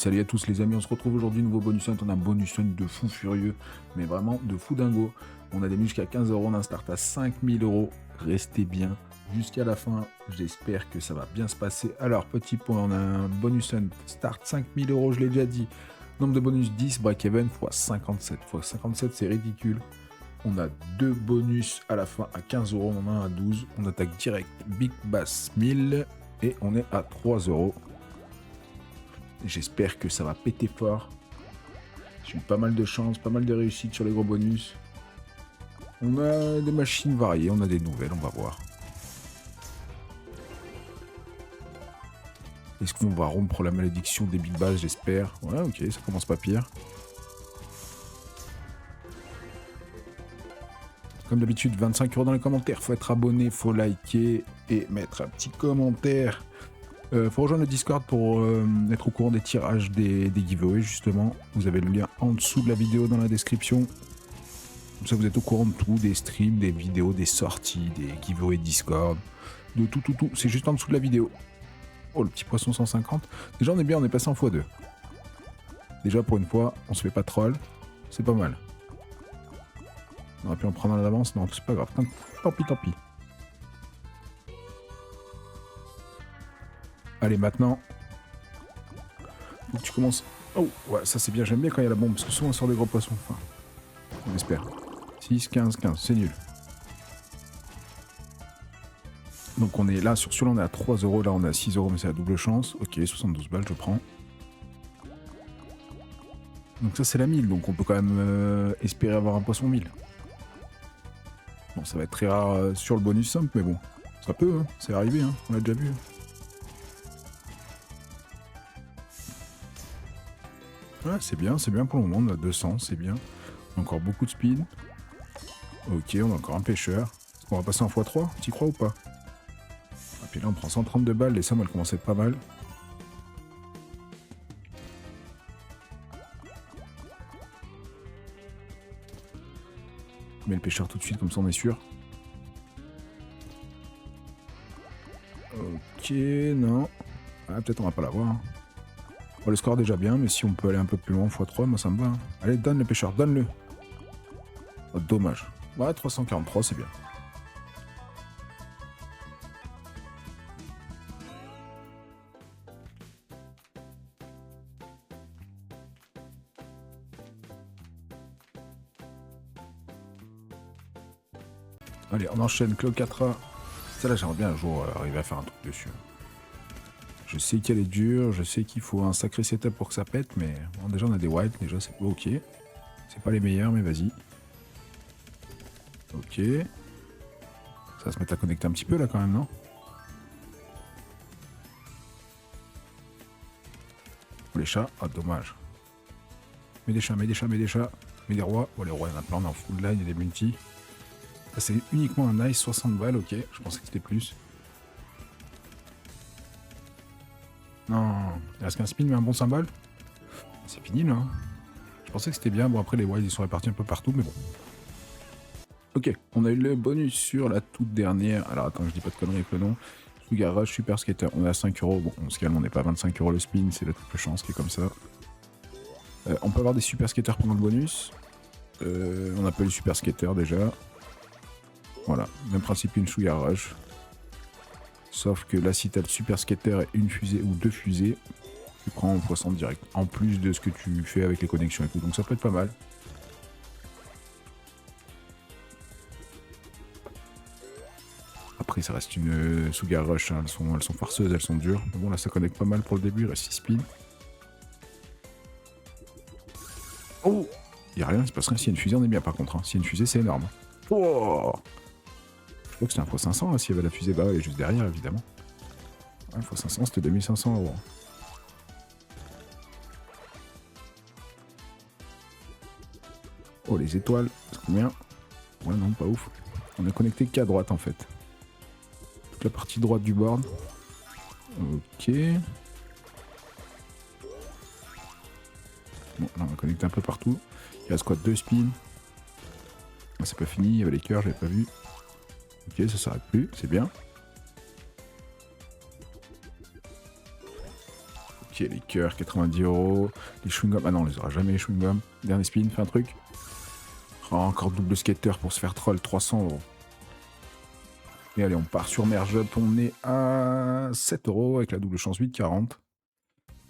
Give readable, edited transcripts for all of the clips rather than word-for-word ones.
salut à tous les amis, on se retrouve aujourd'hui, nouveau bonus hunt, on a un bonus hunt de fou furieux, mais vraiment de fou dingo. On a des jusqu'à 15 euros, on a un start à 5000 euros, restez bien jusqu'à la fin, j'espère que ça va bien se passer. Alors petit point, on a un bonus hunt, start 5000 euros, je l'ai déjà dit, nombre de bonus 10, break-even x 57, x 57 c'est ridicule. On a deux bonus à la fin à 15 euros, on en a un à 12, on attaque direct, Big Bass 1000 et on est à 3 euros. J'espère que ça va péter fort. J'ai eu pas mal de chance, pas mal de réussite sur les gros bonus. On a des machines variées, on a des nouvelles, on va voir. Est-ce qu'on va rompre la malédiction des Big Bass, j'espère. Ouais, ok, ça commence pas pire. Comme d'habitude, 25 euros dans les commentaires. Faut être abonné, faut liker et mettre un petit commentaire. Faut rejoindre le Discord pour être au courant des tirages des giveaways, justement. Vous avez le lien en dessous de la vidéo dans la description. Comme ça, vous êtes au courant de tout, des streams, des vidéos, des sorties, des giveaways Discord, de tout. C'est juste en dessous de la vidéo. Oh, le petit poisson 150. Déjà, on est bien, on est passé en x2. Déjà, pour une fois, on se fait pas troll. C'est pas mal. On aurait pu en prendre à l'avance, non, c'est pas grave. Tant pis. Allez, maintenant, faut que tu commences. Oh, ouais, ça c'est bien, j'aime bien quand il y a la bombe, parce que souvent on sort des gros poissons. Enfin, on espère. 6, 15, c'est nul. Donc on est là, sur celui-là on est à 3 euros, là on est à 6 euros, mais c'est la double chance. Ok, 72 balles, je prends. Donc ça c'est la 1000, donc on peut quand même espérer avoir un poisson 1000. Bon, ça va être très rare sur le bonus simple, mais bon, ça peut, hein, c'est arrivé, hein, on l'a déjà vu. Ouais, c'est bien pour le moment, on a 200, c'est bien. On a encore beaucoup de speed. Ok, on a encore un pêcheur. Est-ce qu'on va passer en x3, t'y crois ou pas? Ah, puis là on prend 132 balles, les sommes elles commencent à être pas mal. On met le pêcheur tout de suite, comme ça on est sûr. Ok, non. Ah, peut-être on va pas l'avoir. Hein. Bon, le score est déjà bien, mais si on peut aller un peu plus loin, x3, moi ça me va. Hein. Allez, donne le pêcheur, donne-le. Oh, dommage. Ouais, 343, c'est bien. Allez, on enchaîne Cleocatra. Celle-là, j'aimerais bien un jour arriver à faire un truc dessus. Je sais qu'elle est dure, je sais qu'il faut un sacré setup pour que ça pète, mais bon, déjà on a des whites, déjà c'est ok. C'est pas les meilleurs, mais vas-y. Ok. Ça va se mettre à connecter un petit peu là quand même, non? Oh, les chats, ah dommage. Mets des chats. Mets des rois. Bon, les rois, il y en a plein, on est en full line, il y a des multi. Ça c'est uniquement un nice 60 balles, ok. Je pensais que c'était plus. Non, il reste qu'un spin mais un bon symbole. C'est fini là. Je pensais que c'était bien. Bon après les wilds ils sont répartis un peu partout mais bon. Ok, on a eu le bonus sur la toute dernière. Alors attends, je dis pas de conneries avec le nom. Sugar Rush Super Skater. On est à 5 euros. Bon, on se calme, on n'est pas à 25 euros le spin. C'est la triple chance qui est comme ça. On peut avoir des Super Skaters pendant le bonus. On a pas eu Super Skater déjà. Voilà, même principe qu'une Sugar Rush. Sauf que là, si t'as le Super Skater et une fusée ou deux fusées, tu prends x100 direct. En plus de ce que tu fais avec les connexions et tout. Donc ça peut être pas mal. Après, ça reste une Sugar Rush. Hein. Elles sont farceuses, elles sont dures. Mais bon, là, ça connecte pas mal pour le début. Il reste 6 spins. Oh, il n'y a rien, il se passe rien. S'il y a une fusée, on est bien par contre. Hein. S'il y a une fusée, c'est énorme. Oh, je crois que c'était un x500. Hein. S'il y avait la fusée, bah, elle est juste derrière, évidemment. Ouais, x500, c'était 2500 euros. Oh, les étoiles, c'est combien? Ouais, non, pas ouf. On est connecté qu'à droite, en fait. Toute la partie droite du board. Ok. Bon, là, on va connecter un peu partout. Il reste quoi? 2 spins. Ah, c'est pas fini, il y avait les cœurs, j'avais pas vu. Ok, ça s'arrête plus, c'est bien. Ok, les cœurs, 90 €. Les chewing-gums. Ah non, on les aura jamais, les chewing-gums. Dernier spin, fais un truc. Oh, encore double skater pour se faire troll, 300 €. Et allez, on part sur Merge Up. On est à 7 € avec la double chance 8,40.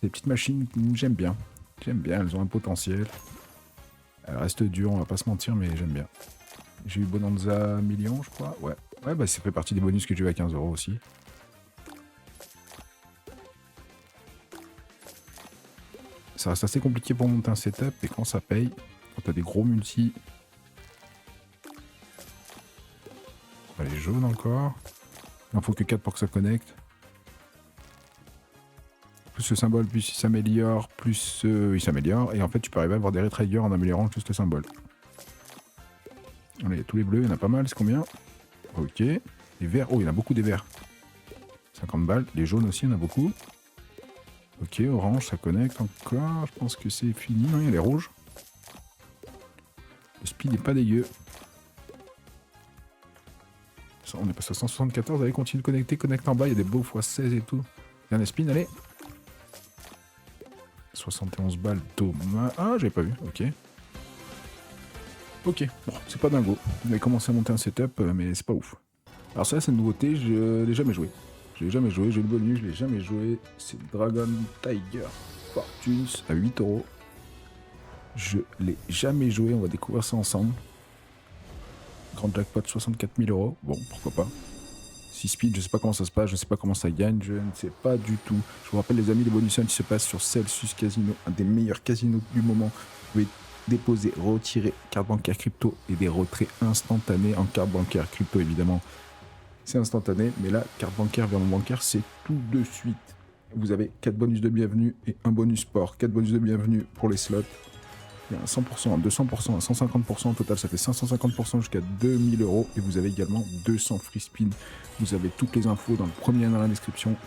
Des petites machines que j'aime bien. J'aime bien, elles ont un potentiel. Elles restent dures, on va pas se mentir, mais j'aime bien. J'ai eu Bonanza million, je crois. Ouais, ouais, bah ça fait partie des bonus que j'ai eu à 15 € aussi. Ça reste assez compliqué pour monter un setup, et quand ça paye, quand t'as des gros multis. Elle est jaune encore. Il en faut que 4 pour que ça connecte. Plus le symbole, plus il s'améliore, plus il s'améliore. Et en fait, tu peux arriver à avoir des retrigers en améliorant juste le symbole. Allez, tous les bleus, il y en a pas mal, c'est combien? Ok. Les verts, oh, il y en a beaucoup des verts. 50 balles. Les jaunes aussi, il y en a beaucoup. Ok, orange, ça connecte encore. Je pense que c'est fini. Non, il y a les rouges. Le speed n'est pas dégueu. On est passé à 174. Allez, continue de connecter. Connecte en bas. Il y a des beaux x16 et tout. Dernier spin, allez. 71 balles, dommage. Ah, j'avais pas vu. Ok. Ok. Bon, c'est pas dingo. On avait commencé à monter un setup, mais c'est pas ouf. Alors ça, c'est une nouveauté. Je l'ai jamais joué. Je l'ai jamais joué. J'ai le bonus. Je l'ai jamais joué. C'est Dragon Tiger Fortunes à 8 €. Je l'ai jamais joué. On va découvrir ça ensemble. Grand jackpot 64 000 €. Bon, pourquoi pas. 6 speed, je sais pas comment ça se passe, je sais pas comment ça gagne, je ne sais pas du tout. Je vous rappelle les amis, les bonus qui se passent sur Celsius Casino, un des meilleurs casinos du moment. Vous pouvez déposer, retirer carte bancaire crypto et des retraits instantanés en carte bancaire crypto évidemment. C'est instantané, mais là, carte bancaire, virement bancaire, c'est tout de suite. Vous avez 4 bonus de bienvenue et un bonus sport. 4 bonus de bienvenue pour les slots. Il y a un 100%, un 200%, un 150%. Au total, ça fait 550% jusqu'à 2000 €. Et vous avez également 200 free spin. Vous avez toutes les infos dans le premier lien dans la description.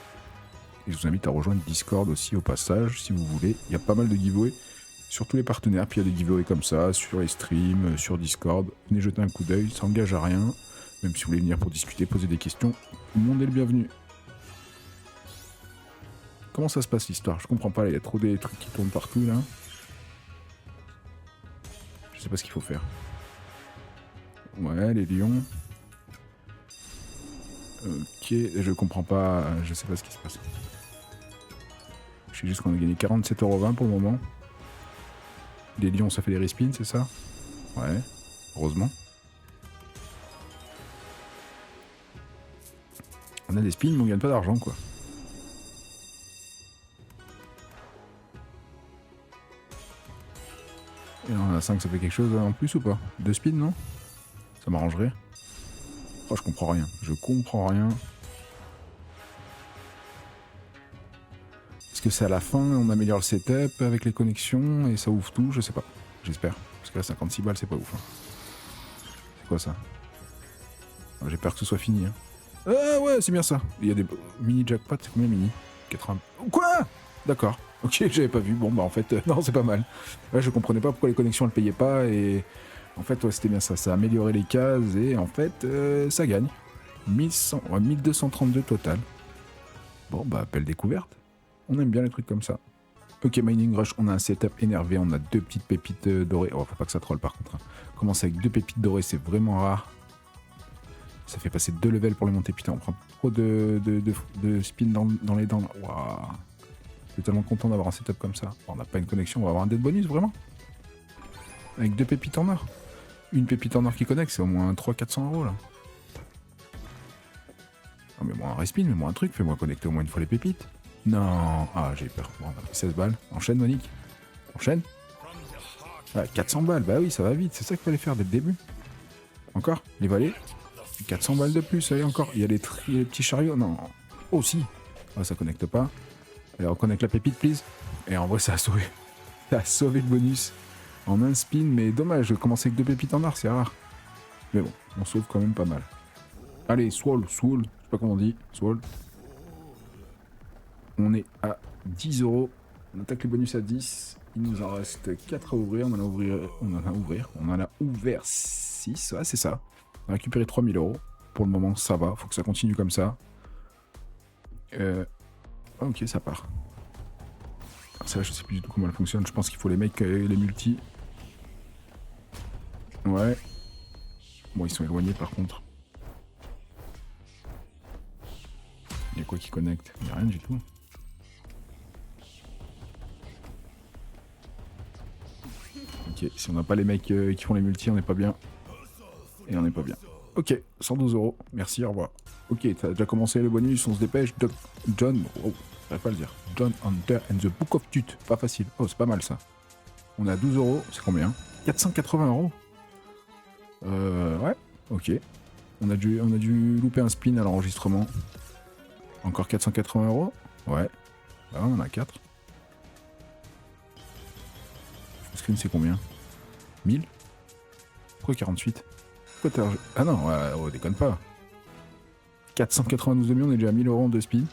Et je vous invite à rejoindre Discord aussi au passage, si vous voulez. Il y a pas mal de giveaways sur tous les partenaires. Puis il y a des giveaways comme ça, sur les streams, sur Discord. Venez jeter un coup d'œil, ça engage à rien. Même si vous voulez venir pour discuter, poser des questions, tout le monde est le bienvenu. Comment ça se passe l'histoire? Je comprends pas, là, il y a trop des trucs qui tournent partout là. Je sais pas ce qu'il faut faire. Ouais, les lions. Ok, je comprends pas, je sais pas ce qui se passe. Je sais juste qu'on a gagné 47,20 € pour le moment. Les lions, ça fait des respins, c'est ça? Ouais, heureusement. On a des spins, mais on gagne pas d'argent, quoi. Et là, on a 5, ça fait quelque chose en plus ou pas? 2 spins, non? Ça m'arrangerait. Oh, je comprends rien. Je comprends rien. Est-ce que c'est à la fin, on améliore le setup avec les connexions et ça ouvre tout? Je sais pas. J'espère. Parce que là, 56 balles, c'est pas ouf. Hein. C'est quoi ça? J'ai peur que ce soit fini. Hein. Ah ouais, c'est bien ça. Il y a des mini jackpots. C'est combien mini? 80. Quoi? D'accord. Ok, j'avais pas vu. Bon, bah en fait, non, c'est pas mal. Ouais, je comprenais pas pourquoi les connexions elles payaient pas et en fait, ouais, c'était bien ça. Ça a amélioré les cases et en fait, ça gagne. 1232 total. Bon, bah, belle découverte. On aime bien les trucs comme ça. Ok, Mining Rush, on a un setup énervé. On a 2 petites pépites dorées. Oh, faut pas que ça troll par contre. Hein. Commencer avec 2 pépites dorées, c'est vraiment rare. Ça fait passer 2 levels pour les monter. Putain, on prend trop de spin dans les dents. Waouh. Je suis tellement content d'avoir un setup comme ça. On n'a pas une connexion, on va avoir un dead bonus, vraiment. Avec 2 pépites en or. Une pépite en or qui connecte, c'est au moins 300-400 € là. Non, mais moi un respin, mais moi un truc, fais-moi connecter au moins une fois les pépites. Non. Ah, j'ai peur. Bon, on a pris 16 balles. Enchaîne, Monique. Enchaîne. Ah, 400 balles, bah oui, ça va vite. C'est ça qu'il fallait faire dès le début. Encore les valets. 400 balles de plus, allez, encore. Il y a les petits chariots. Non. Oh, si. Ah, ça connecte pas. Allez, on connecte la pépite, please. Et en vrai, ça a sauvé. Ça a sauvé le bonus. En un spin, mais dommage, de commencer avec 2 pépites en or, c'est rare. Mais bon, on sauve quand même pas mal. Allez, Swole, je sais pas comment on dit, Swole. On est à 10 €. On attaque les bonus à 10. Il nous en reste 4 à ouvrir. On en a ouvert 6. Ouais, c'est ça. On a récupéré 3000 €. Pour le moment, ça va. Faut que ça continue comme ça. Ok, ça part. Ça, je sais plus du tout comment elle fonctionne. Je pense qu'il faut les mecs, les multi. Ouais. Bon, ils sont éloignés par contre. Il y a quoi qui connecte? Il n'y a rien du tout. Ok, si on n'a pas les mecs qui font les multi, on n'est pas bien. Et on n'est pas bien. Ok, 112 €. Merci, au revoir. Ok, t'as déjà commencé le bonus, on se dépêche. John, oh, j'arrive pas à le dire. John Hunter and the Book of Tut. Pas facile. Oh, c'est pas mal ça. On a 12 €. C'est combien? 480 €. Ouais, ok. On a dû louper un spin à l'enregistrement. Encore 480 €. Ouais. Là, on en a 4. Le screen, c'est combien? 1000? Pourquoi 48? Pourquoi t'as... Ah non, ouais, déconne pas. 492 millions, on est déjà à 1000 € en 2 spins.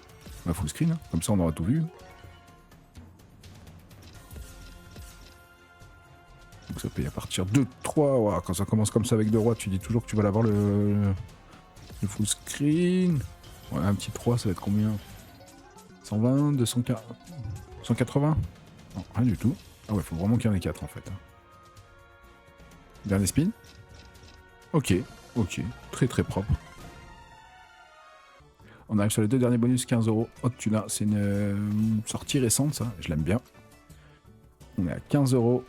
Bah, full screen, hein. Comme ça on aura tout vu. Donc ça paye à partir de 3. Wow, quand ça commence comme ça avec 2 rois, tu dis toujours que tu vas l'avoir le full screen. Ouais, un petit 3, ça va être combien? 120, 240, 180? Non, rien du tout. Ah ouais, faut vraiment qu'il y en ait 4 en fait. Dernier spin. Ok, ok, très très propre. On arrive sur les 2 derniers bonus, 15 €. Hot Tuna, c'est une sortie récente ça, je l'aime bien. On est à 15 €.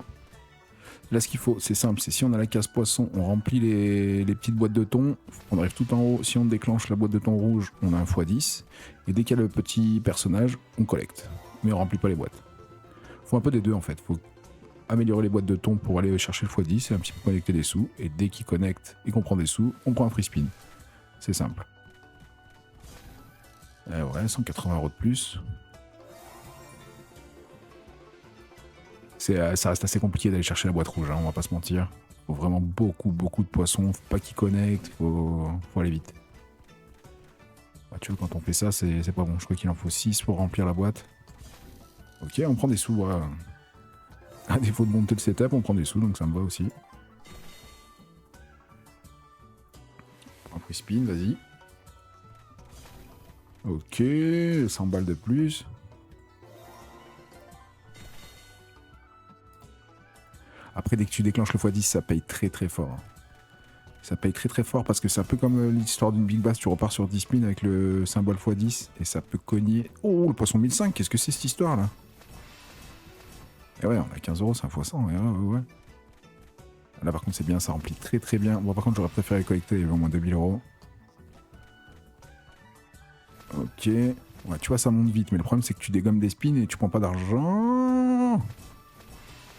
Là ce qu'il faut, c'est simple, c'est si on a la case poisson, on remplit les petites boîtes de thon, on arrive tout en haut, si on déclenche la boîte de thon rouge, on a un x10, et dès qu'il y a le petit personnage, on collecte. Mais on remplit pas les boîtes. Faut un peu des deux en fait, faut améliorer les boîtes de thon pour aller chercher le x10 et un petit peu connecter des sous, et dès qu'il connecte et qu'on prend des sous, on prend un free spin. C'est simple. Ouais, 180 € de plus. Ça reste assez compliqué d'aller chercher la boîte rouge, hein, on va pas se mentir. Faut vraiment beaucoup de poissons, faut pas qu'ils connectent, faut aller vite. Bah, tu vois, quand on fait ça, c'est pas bon. Je crois qu'il en faut 6 pour remplir la boîte. Ok, on prend des sous, voilà. À défaut de monter le setup, on prend des sous, donc ça me va aussi. Un free spin, vas-y. Ok, 100 balles de plus. Après, dès que tu déclenches le x10, ça paye très très fort. Ça paye très très fort parce que c'est un peu comme l'histoire d'une Big Bass. Tu repars sur 10 spins avec le symbole x10 et ça peut cogner. Oh, le poisson 1005, qu'est-ce que c'est cette histoire là? Et ouais, on a 15 €, c'est un x100. Ouais. Là par contre, c'est bien, ça remplit très très bien. Bon, par contre, j'aurais préféré collecter, il y avait au moins 2000 €. Ok. Ouais, tu vois, ça monte vite, mais le problème c'est que tu dégommes des spins et tu prends pas d'argent.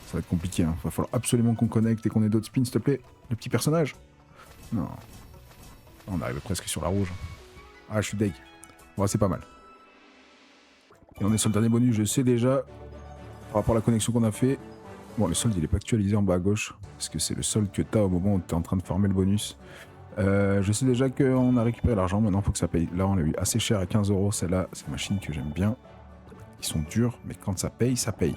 Ça va être compliqué, hein. Va falloir absolument qu'on connecte et qu'on ait d'autres spins, s'il te plaît. Le petit personnage. Non. On arrive presque sur la rouge. Ah, je suis deg. Bon, c'est pas mal. Et on est sur le dernier bonus, je sais déjà, par rapport à la connexion qu'on a fait. Bon, le solde, il est pas actualisé en bas à gauche, parce que c'est le solde que t'as au moment où t'es en train de farmer le bonus. Je sais déjà qu'on a récupéré l'argent, maintenant il faut que ça paye. Là, on l'a eu assez cher à 15 €. Celle-là, c'est une machine que j'aime bien. Ils sont durs, mais quand ça paye, ça paye.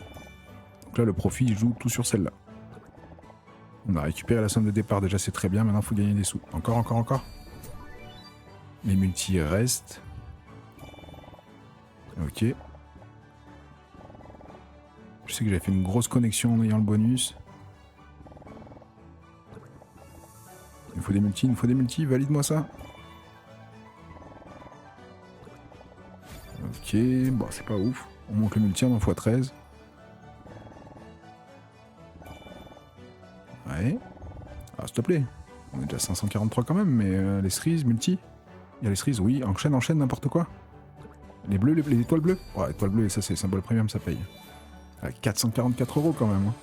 Donc là, le profit, il joue tout sur celle-là. On a récupéré la somme de départ, déjà c'est très bien, maintenant il faut gagner des sous. Encore. Les multis restent. Ok. Je sais que j'avais fait une grosse connexion en ayant le bonus. Il faut des multis, valide-moi ça. Ok, bon c'est pas ouf. On monte le multi en x13. Ouais. Ah, s'il te plaît. On est déjà à 543 quand même, mais les cerises, multi. Il y a les cerises, oui, enchaîne, n'importe quoi. Les bleus, les étoiles bleues. Ouais, étoiles bleues, ça c'est symbole premium, ça paye. À 444 € quand même. Hein.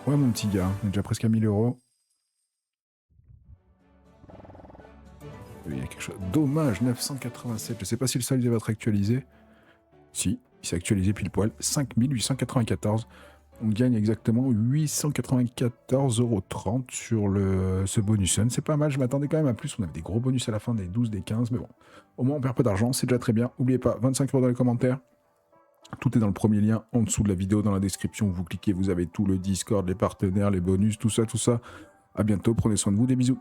Ouais, mon petit gars, on est déjà presque à 1000 €. Il y a quelque chose. Dommage, 987. Je sais pas si le solde va être actualisé. Si, il s'est actualisé pile poil. 5894. On gagne exactement 894,30 € sur ce bonus. C'est pas mal, je m'attendais quand même à plus. On avait des gros bonus à la fin, des 12, des 15, mais bon. Au moins, on perd pas d'argent, c'est déjà très bien. N'oubliez pas, 25 € dans les commentaires. Tout est dans le premier lien en dessous de la vidéo, dans la description. Vous cliquez, vous avez tout, le Discord, les partenaires, les bonus, tout ça. À bientôt, prenez soin de vous, des bisous.